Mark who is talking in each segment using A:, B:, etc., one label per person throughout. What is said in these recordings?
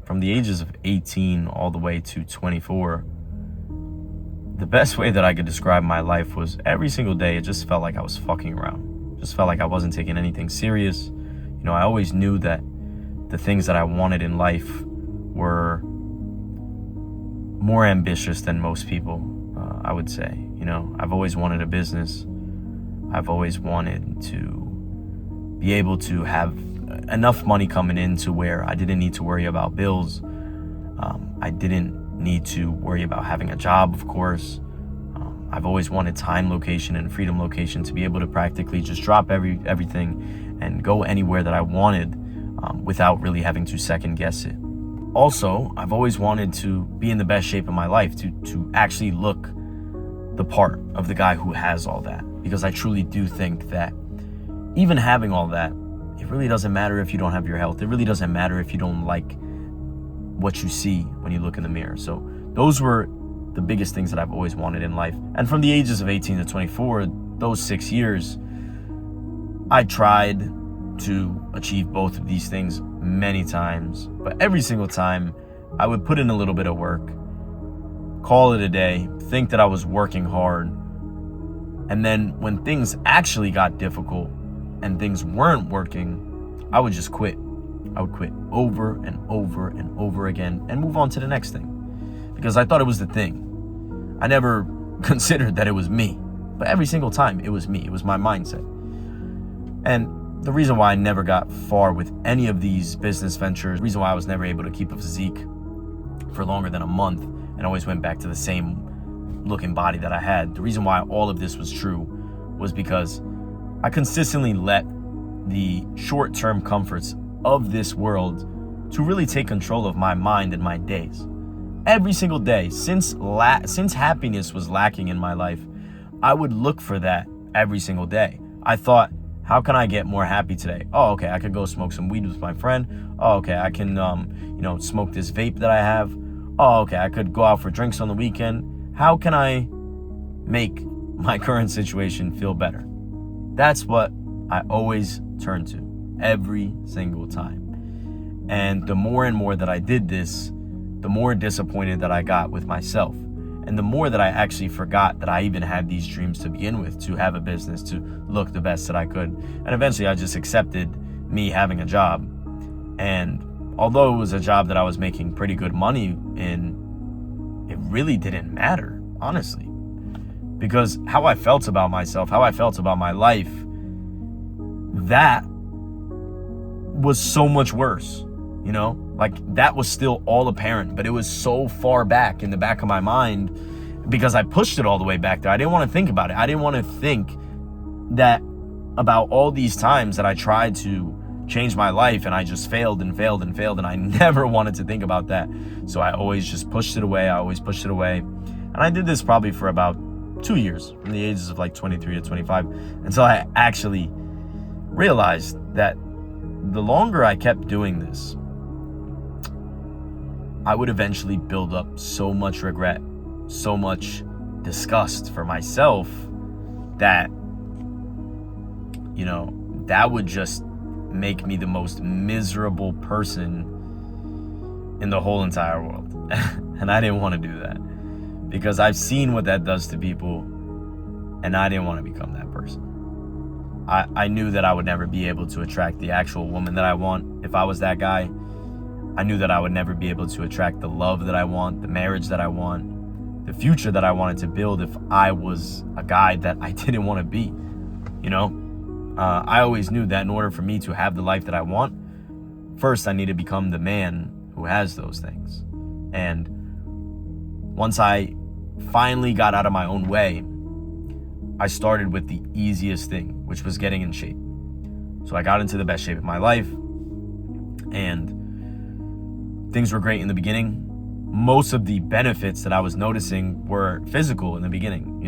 A: from the ages of 18 all the way to 24, the best way that I could describe my life was every single day, it just felt like I was fucking around. Just felt like I wasn't taking anything serious. I always knew that the things that I wanted in life were more ambitious than most people, I would say. I've always wanted a business. I've always wanted to be able to have enough money coming in to where I didn't need to worry about bills. I didn't need to worry about having a job, of course. I've always wanted time, location, and freedom location to be able to practically just drop everything and go anywhere that I wanted without really having to second guess it. Also, I've always wanted to be in the best shape of my life, to actually look the part of the guy who has all that. Because I truly do think that even having all that, it really doesn't matter if you don't have your health. It really doesn't matter if you don't like what you see when you look in the mirror. So those were the biggest things that I've always wanted in life. And from the ages of 18 to 24, those 6 years, I tried to achieve both of these things many times. But every single time, I would put in a little bit of work, call it a day, think that I was working hard. And then when things actually got difficult and things weren't working, I would just quit. I would quit over and over and over again and move on to the next thing. Because I thought it was the thing. I never considered that it was me. But every single time, it was me. It was my mindset. And the reason why I never got far with any of these business ventures, the reason why I was never able to keep a physique for longer than a month and always went back to the same looking body that I had, the reason why all of this was true was because I consistently let the short-term comforts of this world to really take control of my mind and my days. Every single day, since happiness was lacking in my life, I would look for that every single day. I thought, how can I get more happy today? Oh, okay, I could go smoke some weed with my friend. Oh, okay, I can, smoke this vape that I have. Oh, okay, I could go out for drinks on the weekend. How can I make my current situation feel better? That's what I always turn to every single time. And the more and more that I did this, the more disappointed that I got with myself. And the more that I actually forgot that I even had these dreams to begin with, to have a business, to look the best that I could. And eventually I just accepted me having a job. And although it was a job that I was making pretty good money in, it really didn't matter, honestly. Because how I felt about myself, how I felt about my life, that was so much worse, that was still all apparent, but it was so far back in the back of my mind because I pushed it all the way back there. I didn't want to think about it. I didn't want to think that about all these times that I tried to change my life and I just failed and failed and failed, and I never wanted to think about that. So I always just pushed it away. And I did this probably for about 2 years, from the ages of like 23 to 25, until I actually realized that the longer I kept doing this, I would eventually build up so much regret, so much disgust for myself that, that would just make me the most miserable person in the whole entire world. And I didn't want to do that because I've seen what that does to people, and I didn't want to become that person. I knew that I would never be able to attract the actual woman that I want if I was that guy. I knew that I would never be able to attract the love that I want, the marriage that I want, the future that I wanted to build if I was a guy that I didn't want to be. I always knew that in order for me to have the life that I want, first I need to become the man who has those things. And once I finally got out of my own way, I started with the easiest thing, which was getting in shape. So I got into the best shape of my life, and things were great in the beginning. Most of the benefits that I was noticing were physical in the beginning.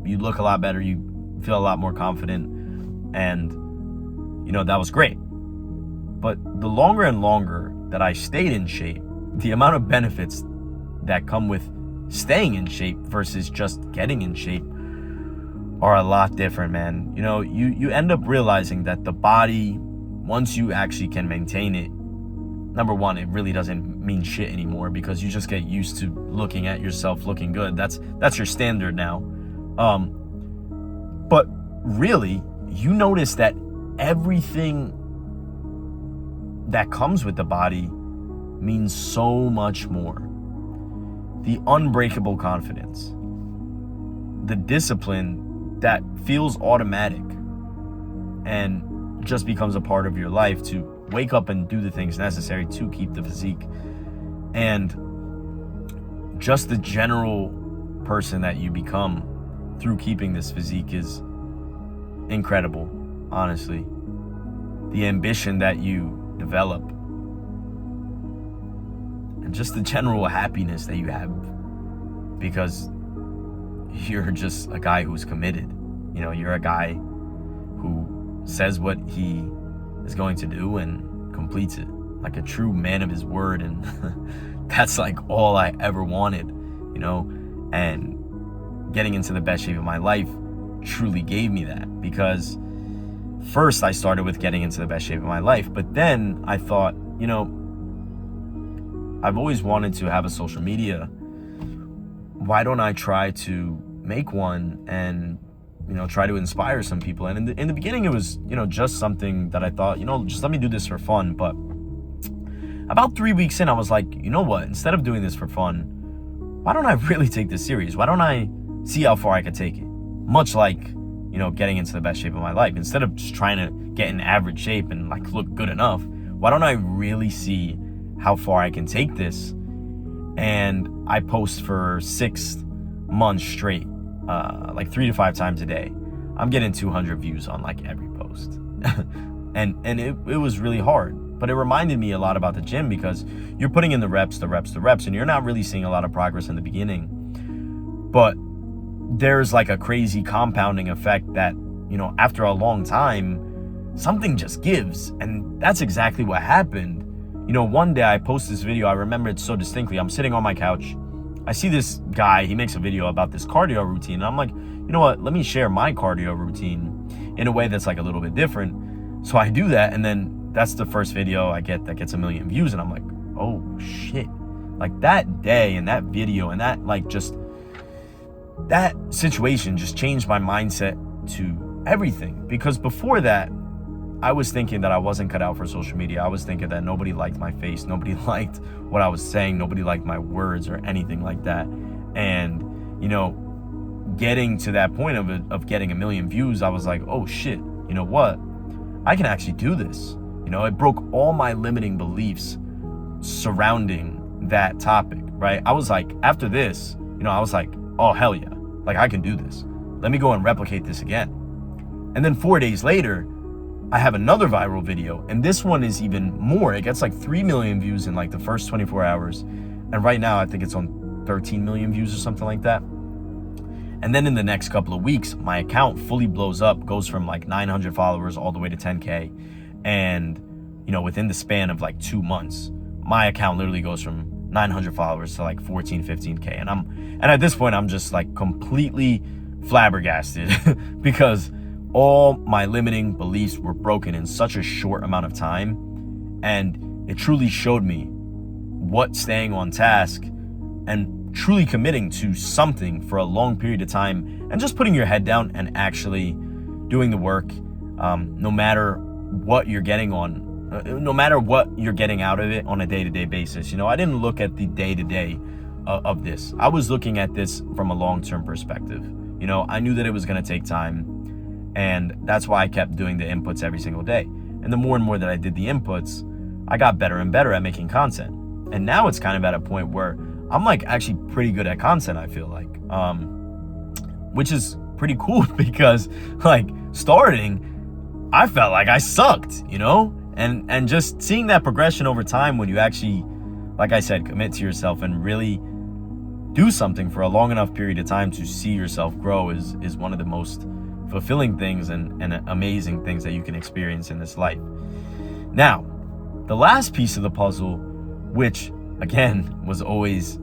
A: You look a lot better, you feel a lot more confident, and that was great. But the longer and longer that I stayed in shape, the amount of benefits that come with staying in shape versus just getting in shape are a lot different, man. You end up realizing that the body, once you actually can maintain it, number one, it really doesn't mean shit anymore because you just get used to looking at yourself looking good. That's your standard now. But really, you notice that everything that comes with the body means so much more. The unbreakable confidence, the discipline that feels automatic and just becomes a part of your life to wake up and do the things necessary to keep the physique, and just the general person that you become through keeping this physique is incredible, honestly. The ambition that you develop and just the general happiness that you have because you're just a guy who's committed. You know, you're a guy who says what he is going to do and completes it like a true man of his word. And that's like all I ever wanted, you know, and getting into the best shape of my life truly gave me that, because first I started with getting into the best shape of my life, but then I thought, you know, I've always wanted to have a social media. Why don't I try to make one and, you know, try to inspire some people? And in the beginning, it was, you know, just something that I thought, you know, just let me do this for fun. But about 3 weeks in, I was like, you know what? Instead of doing this for fun, why don't I really take this serious? Why don't I see how far I could take it? Much like, you know, getting into the best shape of my life. Instead of just trying to get in average shape and like look good enough, why don't I really see how far I can take this? And I post for 6 months straight, like 3 to 5 times a day. I'm getting 200 views on like every post. and it was really hard, but it reminded me a lot about the gym, because you're putting in the reps, and you're not really seeing a lot of progress in the beginning. But there's like a crazy compounding effect that, you know, after a long time, something just gives. And that's exactly what happened. You know, one day I post this video, I remember it so distinctly. I'm sitting on my couch. I see this guy, he makes a video about this cardio routine. And I'm like, you know what? Let me share my cardio routine in a way that's like a little bit different. So I do that. And then that's the first video I get that gets 1 million views. And I'm like, oh shit. Like that day and that video and that, like, just that situation just changed my mindset to everything. Because before that, I was thinking that I wasn't cut out for social media. I was thinking that nobody liked my face. Nobody liked what I was saying. Nobody liked my words or anything like that. And, you know, getting to that point of getting 1 million views, I was like, oh shit, you know what? I can actually do this. You know, it broke all my limiting beliefs surrounding that topic, right? I was like, after this, you know, I was like, oh, hell yeah. Like, I can do this. Let me go and replicate this again. And then 4 days later, I have another viral video, and this one is even more. It gets like 3 million views in like the first 24 hours. And right now, I think it's on 13 million views or something like that. And then in the next couple of weeks, my account fully blows up, goes from like 900 followers all the way to 10K. And, you know, within the span of like 2 months, my account literally goes from 900 followers to like 14, 15K. And at this point, I'm just like completely flabbergasted because all my limiting beliefs were broken in such a short amount of time. And it truly showed me what staying on task and truly committing to something for a long period of time and just putting your head down and actually doing the work, no matter what you're getting out of it on a day-to-day basis. You know, I didn't look at the day-to-day of this. I was looking at this from a long-term perspective. You know, I knew that it was going to take time. And that's why I kept doing the inputs every single day. And the more and more that I did the inputs, I got better and better at making content. And now it's kind of at a point where I'm like actually pretty good at content, I feel like. Which is pretty cool because like starting, I felt like I sucked, you know? And just seeing that progression over time when you actually, like I said, commit to yourself and really do something for a long enough period of time to see yourself grow is one of the most fulfilling things and amazing things that you can experience in this life. Now, the last piece of the puzzle, which again was always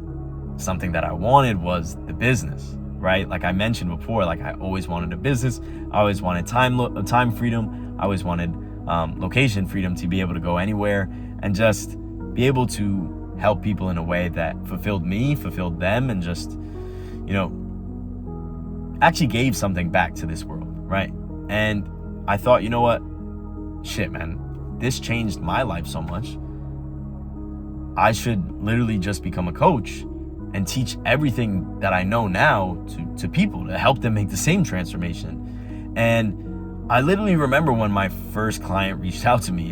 A: something that I wanted, was the business, right? Like I mentioned before, like I always wanted a business. I always wanted time freedom. I always wanted location freedom to be able to go anywhere and just be able to help people in a way that fulfilled me, fulfilled them, and just, actually gave something back to this world, right? And I thought, you know what? Shit, man, this changed my life so much. I should literally just become a coach and teach everything that I know now to people to help them make the same transformation. And I literally remember when my first client reached out to me.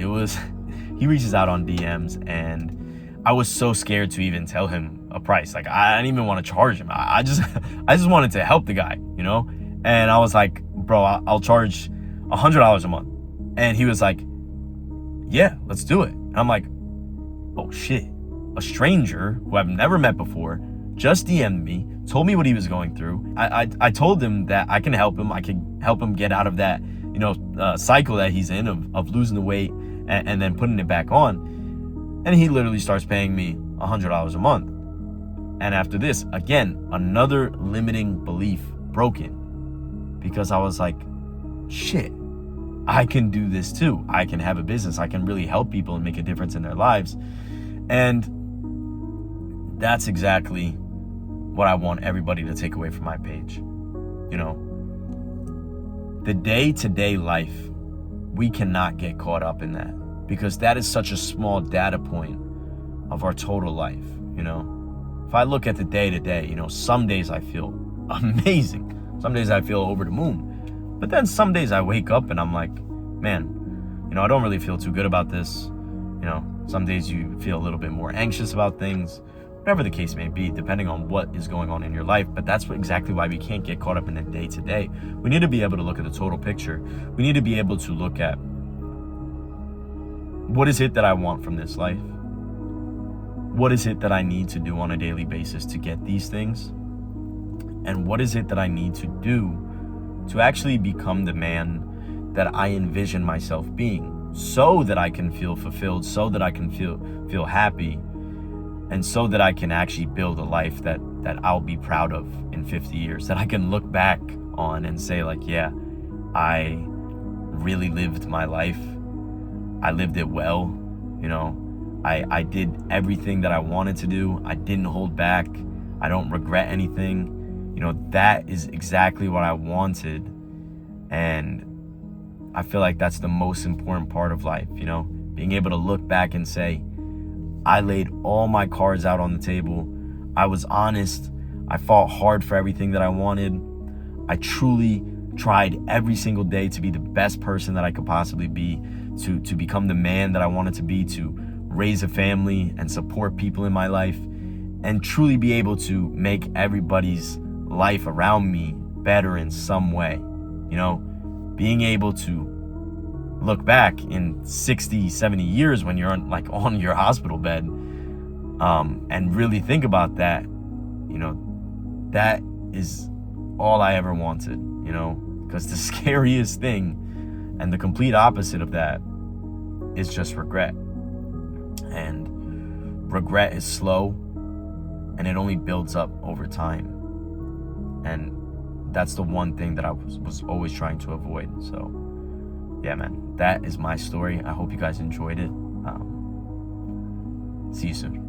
A: He reaches out on DMs, and I was so scared to even tell him a price. Like, I didn't even want to charge him. I just wanted to help the guy, And I was like, bro, I'll charge $100 a month. And he was like, yeah, let's do it. And I'm like, oh shit. A stranger who I've never met before just DM'd me, told me what he was going through. I told him that I can help him. I can help him get out of that, cycle that he's in of losing the weight and then putting it back on. And he literally starts paying me $100 a month. And after this, again, another limiting belief broken, because I was like, shit, I can do this too. I can have a business. I can really help people and make a difference in their lives. And that's exactly what I want everybody to take away from my page. The day-to-day life, we cannot get caught up in that, because that is such a small data point of our total life. If I look at the day-to-day, some days I feel amazing. Some days I feel over the moon. But then some days I wake up and I'm like, man, I don't really feel too good about this. Some days you feel a little bit more anxious about things, whatever the case may be, depending on what is going on in your life. But that's exactly why we can't get caught up in the day-to-day. We need to be able to look at the total picture. We need to be able to look at, what is it that I want from this life? What is it that I need to do on a daily basis to get these things? And what is it that I need to do to actually become the man that I envision myself being, so that I can feel fulfilled, so that I can feel happy, and so that I can actually build a life that I'll be proud of in 50 years, that I can look back on and say, like, yeah, I really lived my life. I lived it well. I did everything that I wanted to do. I didn't hold back. I don't regret anything. That is exactly what I wanted. And I feel like that's the most important part of life, being able to look back and say, I laid all my cards out on the table. I was honest. I fought hard for everything that I wanted. I truly tried every single day to be the best person that I could possibly be, to become the man that I wanted to be, to raise a family and support people in my life, and truly be able to make everybody's life around me better in some way. Being able to look back in 60, 70 years when you're on your hospital bed, and really think about that, that is all I ever wanted, because the scariest thing and the complete opposite of that is just regret. And regret is slow, and it only builds up over time. And that's the one thing that I was always trying to avoid. So yeah, man, that is my story. I hope you guys enjoyed it. See you soon.